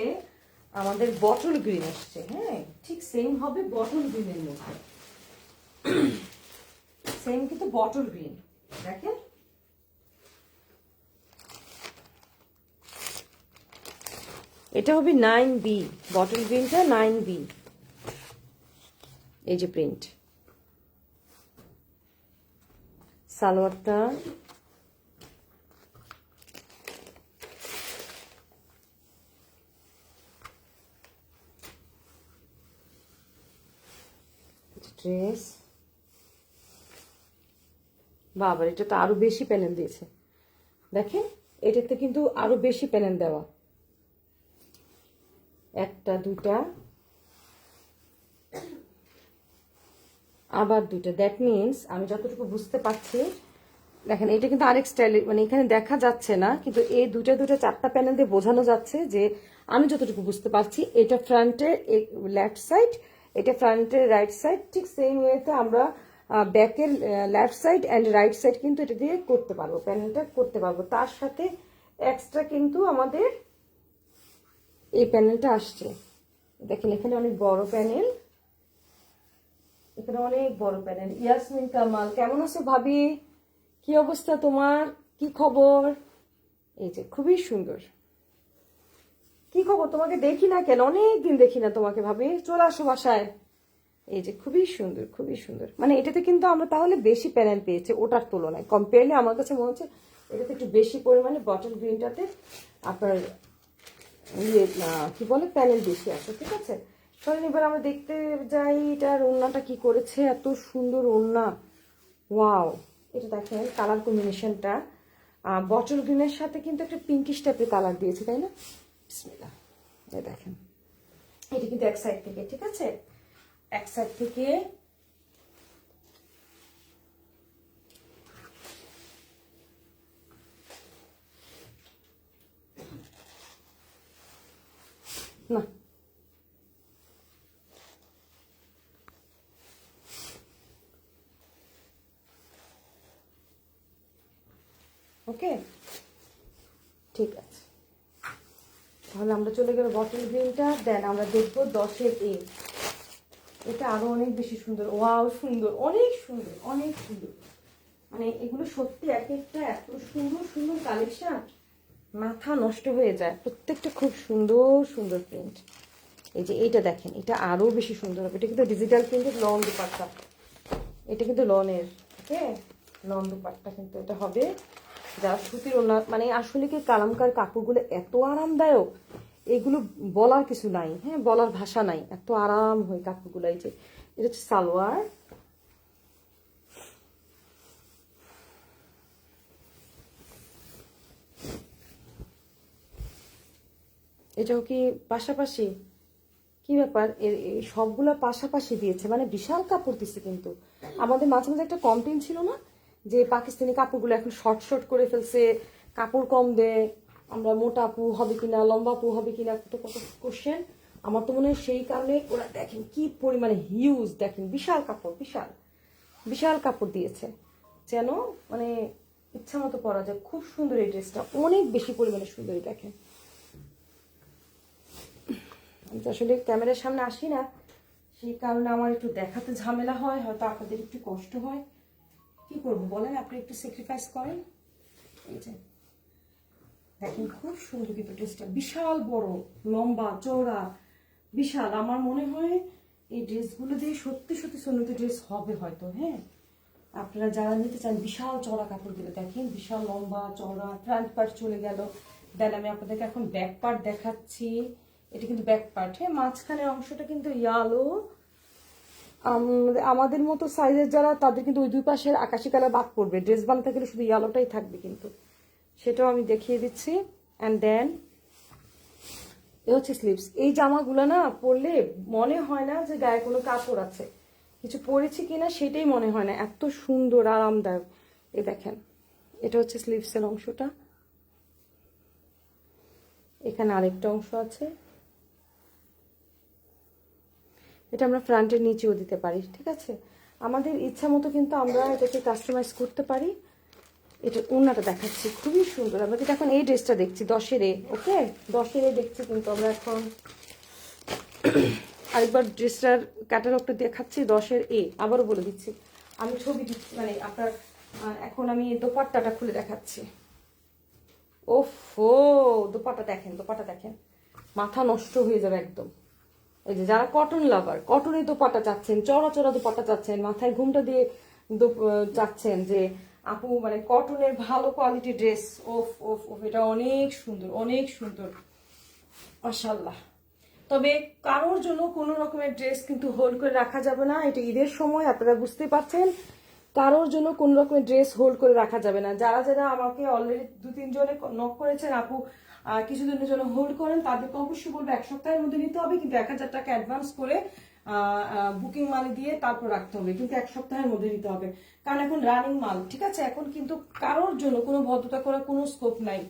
আমাদের বটল গ্রিন আসছে। হ্যাঁ, ঠিক সেম হবে বটল গ্রিনের মধ্যে, সেম কিন্তু বটল গ্রিন। দেখেন এটা হবে 9B, বটল গ্রিনটা 9B। এই যে প্রিন্ট, সালোয়ারটা ড্রেস, বাবা এটা তো আরো বেশি প্যানেল দিয়েছে। দেখেন এটাতে কিন্তু আরো বেশি প্যানেল দেওয়া, একটা দুটা আবার দুটা, দ্যাট মিনস আমি যতটুকু বুঝতে পারছি, দেখেন এটা কিন্তু আরেক স্টাইলে, মানে এখানে দেখা যাচ্ছে না কিন্তু এই দুটা দুটা চারটা প্যানেল দিয়ে বোঝানো যাচ্ছে যে, আমি যতটুকু বুঝতে পারছি এটা ফ্রন্টের লেফট সাইড, এটা ফ্রন্টের রাইট সাইড। ঠিক সেম ওয়েতে আমরা ব্যাকের left side and right side কিন্তু এটা দিয়ে করতে পারবো, প্যানেলটা করতে পারবো। তার সাথে এক্সট্রা কিন্তু আমাদের এই প্যানেলটা আসছে। দেখেন এখানে অনেক বড় প্যানেল, এখানে অনেক বড় প্যানেল। ইয়াসমিন কামাল, কেমন আছো ভাবি? কি অবস্থা তোমার? কি খবর? এই যে খুবই সুন্দর। কি খবর? তোমাকে দেখি না কেন, অনেকদিন দেখি না তোমাকে ভাবি, চলে আসো বাসায়। এই যে খুবই সুন্দর, খুবই সুন্দর। মানে এটাতে কিন্তু আমরা তাহলে বেশি প্যানেল পেয়েছি ওটার তুলনায়, কম্পেয়ারলি আমার কাছে মনে হচ্ছে এটাতে একটু বেশি পরিমাণে বটল গ্রিনটাতে আপনার ইয়ে কি বলে প্যানেল বেশি আছে। ঠিক আছে, চলেন এবার আমরা দেখতে যাই এটার ওড়নাটা কি করেছে। এত সুন্দর ওড়না, ওয়াও। এটা দেখেন কালার কম্বিনেশনটা বটল গ্রিনের সাথে কিন্তু একটা পিঙ্কিশ টাইপের কালার দিয়েছে, তাই না? বিসমিল্লাহ, এই দেখেন এটা কিন্তু এক সাইড থেকে, ঠিক আছে, এক সাইড থেকে না, ওকে ঠিক আছে। তাহলে আমরা চলে গেল বটল গ্রিনটা, দেন আমরা দেখবো 10-এ। এটা আরো অনেক বেশি সুন্দর, ওয়াও সুন্দর, অনেক সুন্দর, অনেক সুন্দর। মানে এগুলো সত্যি এক একটা এত সুন্দর সুন্দর কালেকশন, মাথা নষ্ট হয়ে যায়। প্রত্যেকটা খুব সুন্দর সুন্দর প্রিন্ট। এই যে এইটা দেখেন, এটা আরো বেশি সুন্দর হবে। এটা কিন্তু ডিজিটাল প্রিন্টের লং দুপাট্টা, এটা কিন্তু লনের, ওকে, লন দুপাট্টা কিন্তু এটা হবে। যারা সুতির ওনা, মানে আসলে কি কালামকার কাপড়গুলো এত আরামদায়ক, এগুলো বলার কিছু নাই। হ্যাঁ, বলার ভাষা নাই, এত আরাম হয় কাপড়গুলো। এই যে এটা হচ্ছে সালোয়ার, এটাও কি পাশাপাশি? কি ব্যাপার, সবগুলো পাশাপাশি দিয়েছে, মানে বিশাল কাপড় দিচ্ছে। কিন্তু আমাদের মাঝে মাঝে একটা কমপ্লেন ছিল না যে পাকিস্তানি কাপড়গুলো এখন শর্ট শর্ট করে ফেলছে, কাপড় কম দেয়, আমরা মোটা আপু হবে কিনা, লম্বা আপু হবে কিনা, কত কত কোশ্চেন। আমার তো মনে হয় সেই কারণে ওরা দেখেন কি পরিমাণে হিউজ, দেখেন বিশাল কাপড়, বিশাল বিশাল কাপড় দিয়েছে, যেন মানে ইচ্ছা মতো পরা যায়। খুব সুন্দর এই ড্রেসটা, অনেক বেশি পরিমাণে সুন্দর। দেখেন আমি তো আসলে ক্যামেরার সামনে আসি না, সেই কারণে আমার একটু দেখাতে ঝামেলা হয়, হয়তো আপনাদের একটু কষ্ট হয়। কি করব বলেন, আপনি একটু স্যাক্রিফাইস করেন। এই যে দেখেন খুব সুন্দর কিন্তু ড্রেসটা, বিশাল বড়, লম্বা চওড়া, বিশাল। আমার মনে হয় এই ড্রেসগুলো দিয়ে সত্যি সত্যি সুন্নতি ড্রেস হবে হয়তো। হ্যাঁ, আপনারা যারা নিতে চান, বিশাল চওড়া কাপড়গুলো দেখেন, বিশাল লম্বা চওড়া। ফ্রন্ট পার্ট চলে গেল, দেন আমি আপনাদেরকে এখন ব্যাক পার্ট দেখাচ্ছি। এটা কিন্তু ব্যাক পার্ট, হ্যাঁ, মাঝখানের অংশটা কিন্তু ইয়ালো। আমাদের মতো সাইজের যারা, তাদের কিন্তু ওই দুই পাশের আকাশি কালার বাদ পড়বে, ড্রেস বানাতে গেলে শুধু ইয়ালোটাই থাকবে কিন্তু, সেটাও আমি দেখিয়ে দিচ্ছি। অ্যান্ড দেন এ হচ্ছে স্লিভস। এই জামাগুলো না পরলে মনে হয় না যে গায়ে কোনো কাপড় আছে, কিছু পরেছি কিনা সেটাই মনে হয় না, এত সুন্দর আরামদায়ক। এ দেখেন এটা হচ্ছে স্লিভসের অংশটা, এখানে আরেকটা অংশ আছে, এটা আমরা ফ্রন্টের নিচেও দিতে পারি। ঠিক আছে, আমাদের ইচ্ছা মতো কিন্তু আমরা এটাকে কাস্টমাইজ করতে পারি। এটা ওড়নাটা দেখাচ্ছি, খুবই সুন্দর। আমরা কিন্তু এখন এই ড্রেসটা দেখছি 10-এর এ, ওকে 10-এর এ দেখছি কিন্তু আমরা এখন। আরেকবার ড্রেসটার ক্যাটালগটা দেখাচ্ছি 10-এর এ, আবারও বলে দিচ্ছি, আমি ছবি দিচ্ছি মানে আপনার। এখন আমি দোপাট্টাটা খুলে দেখাচ্ছি। ওফো, দোপাট্টা দেখেন, দোপাট্টা দেখেন, মাথা নষ্ট হয়ে যাবে একদম। এই যে যারা কটন লাভার, কটনের দোপাট্টা চাচ্ছেন, চড়া চড়া দোপাট্টা চাচ্ছেন, মাথায় ঘুমটা দিয়ে চাচ্ছেন যে আপু মানে কটনের ভালো কোয়ালিটি ড্রেস, ওফ ওফ ওফ, এটা অনেক সুন্দর, অনেক সুন্দর মাশাআল্লাহ। তবে কারোর জন্য কোনো রকমের ড্রেস কিন্তু হোল্ড করে রাখা যাবে না, এটা ঈদের সময় আপনারা বুঝতে পারছেন। কারোর জন্য কোনো রকমের ড্রেস হোল্ড করে রাখা যাবে না। যারা যারা আমাকে অলরেডি 2-3 জনে নক করেছেন আপু কিছুদিনের জন্য হোল্ড করেন, তাদেরকে অবশ্যই বলবো 1 সপ্তাহের মধ্যে নিতে হবে, কিন্তু 1000 টাকা অ্যাডভান্স করে বুকিং মানি দিয়ে তারপর রাখতে হবে, কিন্তু 1 সপ্তাহের মধ্যে নিতে হবে, কারণ এখন রানিং মাল, ঠিক আছে। এখন কিন্তু কারোর জন্য কোনো ভদ্রতা করার কোনো স্কোপ নাই।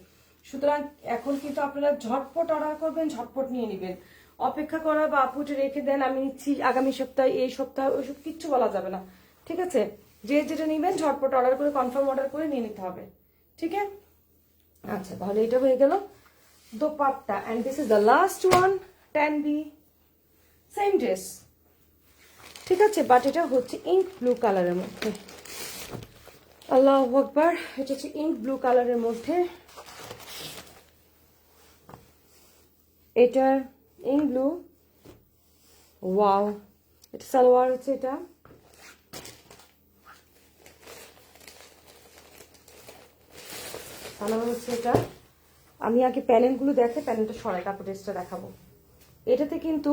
সুতরাং এখন কিন্তু আপনারা ঝটপট অর্ডার করবেন, ঝটপট নিয়ে নেবেন। অপেক্ষা করা বা আপুটে রেখে দেন আমি নিচ্ছি আগামী সপ্তাহে, এই সপ্তাহে, ওইসব কিচ্ছু বলা যাবে না, ঠিক আছে। যে যেটা নেবেন ঝটপট অর্ডার করে কনফার্ম অর্ডার করে নিয়ে নিতে হবে, ঠিক আছে। আচ্ছা, তাহলে এটা হয়ে গেল dupatta, and this is the last one, 10B, same dress, ঠিক আছে, বাট এটা হচ্ছে ইঙ্ক ব্লু কালারের মধ্যে। আল্লাহু আকবার, এটা হচ্ছে ইঙ্ক ব্লু কালারের মধ্যে। এটা ইঙ্ক ব্লু, ওয়াও, এটা সালোয়ার হচ্ছে, এটা সালোয়ার হচ্ছে এটা। আমি আগে প্যানেলগুলো দেখে প্যানেলটা সরাই, তারপর ড্রেসটা দেখাবো। এটাতে কিন্তু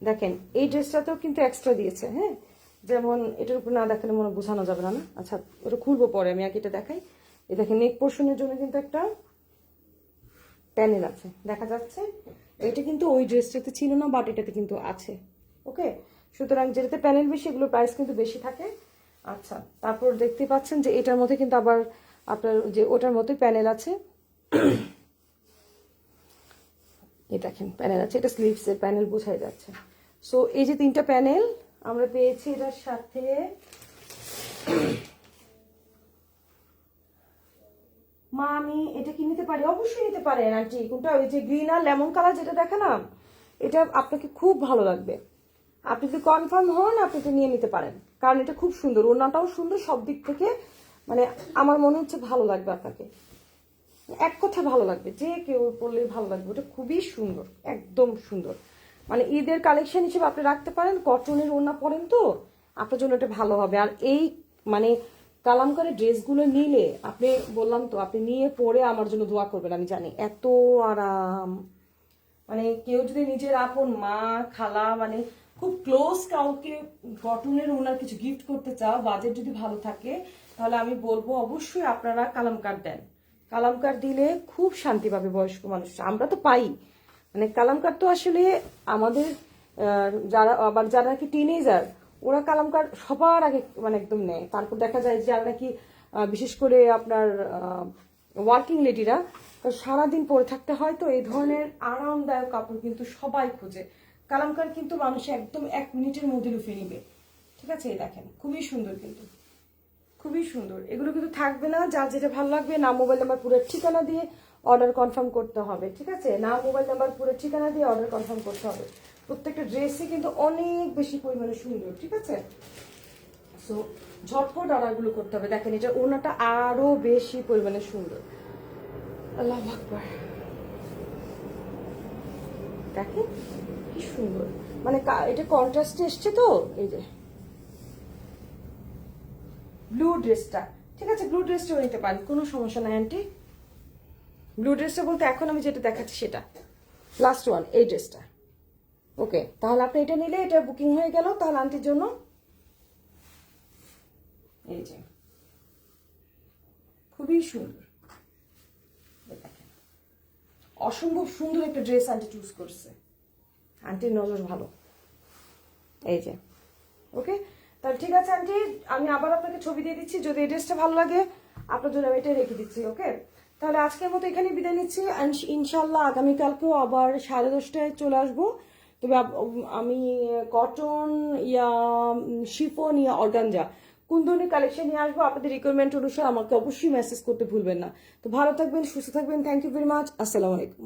দেখেন এই ড্রেসটাতেও কিন্তু এক্সট্রা দিয়েছে, হ্যাঁ, যেমন এটার উপর না দেখালে মনে বোঝানো যাবে না। আচ্ছা, ওটা খুলবো পরে, আমি আগে এটা দেখাই। এই দেখেন নেক পোর্শনের জন্য কিন্তু একটা প্যানেল আছে, দেখা যাচ্ছে। এটা কিন্তু ওই ড্রেসটাতে ছিল না, বাট এটাতে কিন্তু আছে, ওকে। সুতরাং যেটাতে প্যানেল বেশি এগুলোর প্রাইস কিন্তু বেশি থাকে। আচ্ছা, তারপর দেখতে পাচ্ছেন যে এটার মধ্যে কিন্তু আবার আপনার যে ওটার মধ্যে প্যানেল আছে, এই দেখেন প্যানেল আছে, এটা স্লিভসের প্যানেল বোঝাই যাচ্ছে। সো এই যে 3টা প্যানেল আমরা পেয়েছি এটার সাথে। মা আমি এটা কি নিতে পারি? অবশ্যই নিতে পারেন আন্টি। কোনটা? ওই যে গ্রিন আর লেমন কালার যেটা দেখালাম, এটা আপনাকে খুব ভালো লাগবে। আপনি যদি কনফার্ম হন আপনি তো নিয়ে নিতে পারেন, কারণ এটা খুব সুন্দর, ওড়নাটাও সুন্দর, সব দিক থেকে মানে আমার মনে হচ্ছে ভালো লাগবে আপনাকে, এক কথা ভালো লাগবে, যে কেউ পরলে ভালো লাগবে। ওটা খুবই সুন্দর, একদম সুন্দর, মানে ঈদের কালেকশন হিসেবে আপনি রাখতে পারেন। কটনের ওড়না পরেন তো আপনার জন্য এটা ভালো হবে। আর এই মানে কালামকারী ড্রেসগুলো নিলে আপনি, বললাম তো, আপনি নিয়ে পরে আমার জন্য দোয়া করবেন, আমি জানি এত আরাম। মানে কেউ যদি নিজের আপন মা, খালা, মানে খুব ক্লোজ কাউকে কটনের ওনার কিছু গিফট করতে চাও, বাজেট যদি ভালো থাকে, তাহলে আমি বলবো অবশ্যই আপনারা কালামকার দেন। কালামকার দিলে খুব শান্তি পাবে বয়স্ক মানুষরা, আমরা তো পাই। মানে কালামকার তো আসলে আমাদের যারা আবার যারা নাকি টিনেজার, ওরা কালামকার সবার আগে মানে একদম নেয়। তারপর দেখা যায় যারা নাকি বিশেষ করে আপনার ওয়ার্কিং লেডিরা সারাদিন পরে থাকতে হয়, তো এই ধরনের আরামদায়ক কাপড় কিন্তু সবাই খোঁজে। কালামকার কিন্তু মানুষ একদম 1 মিনিটের মধ্যে লুফে নিবে, ঠিক আছে। এই দেখেন খুবই সুন্দর, কিন্তু খুবই সুন্দর। এগুলো কিন্তু থাকবে না, যার যেটা ভালো লাগবে নাম, মোবাইল নাম্বার, পুরো ঠিকানা দিয়ে অর্ডার কনফার্ম করতে হবে, ঠিক আছে। নাম, মোবাইল নাম্বার, পুরো ঠিকানা দিয়ে অর্ডার কনফার্ম করতে হবে। প্রত্যেকটা ড্রেসই কিন্তু অনেক বেশি পরিমাণে সুন্দর, ঠিক আছে। সো ঝটপট অর্ডারগুলো করতে হবে। দেখেন এটা ওড়নাটা আরো বেশি পরিমাণে সুন্দর, আল্লাহু আকবার, দেখেন কি সুন্দর। মানে এটা কন্ট্রাস্টে এসছে তো, এই যে ব্লু ড্রেসটা, ঠিক আছে, ব্লু ড্রেসটাও নিতে পারেন, কোনো সমস্যা নাই আন্টি। ব্লু ড্রেসটা বলতে এখন আমি যেটা দেখাচ্ছি সেটা লাস্ট ওয়ান, এই ড্রেসটা, ওকে। তাহলে আপনি এটা নিলে এটা বুকিং হয়ে গেল তাহলে আন্টির জন্য। এই যে খুবই সুন্দর, দেখেন অসম্ভব সুন্দর একটা ড্রেস আন্টি চুজ করছে, আন্টির নজর ভালো। এই যে ওকে, তাহলে ঠিক আছে আন্টি, আমি আবার আপনাকে ছবি দিয়ে দিচ্ছি, যদি এই ড্রেসটা ভালো লাগে আপনার জন্য আমি এটাই রেখে দিচ্ছি, ওকে। তাহলে আজকের মতো এখানে বিদায় নিচ্ছি, ইনশাল্লাহ আগামীকালকেও আবার 10:30টায় চলে আসবো। তবে আমি কটন ইয়া শিফন ইয়া অর্গানজা কোন ধরনের কালেকশন নিয়ে আসবো আপনাদের রিকোয়ারমেন্ট অনুসারে আমাকে অবশ্যই মেসেজ করতে ভুলবেন না। তো ভালো থাকবেন, সুস্থ থাকবেন। Thank you very much. আসসালামু আলাইকুম।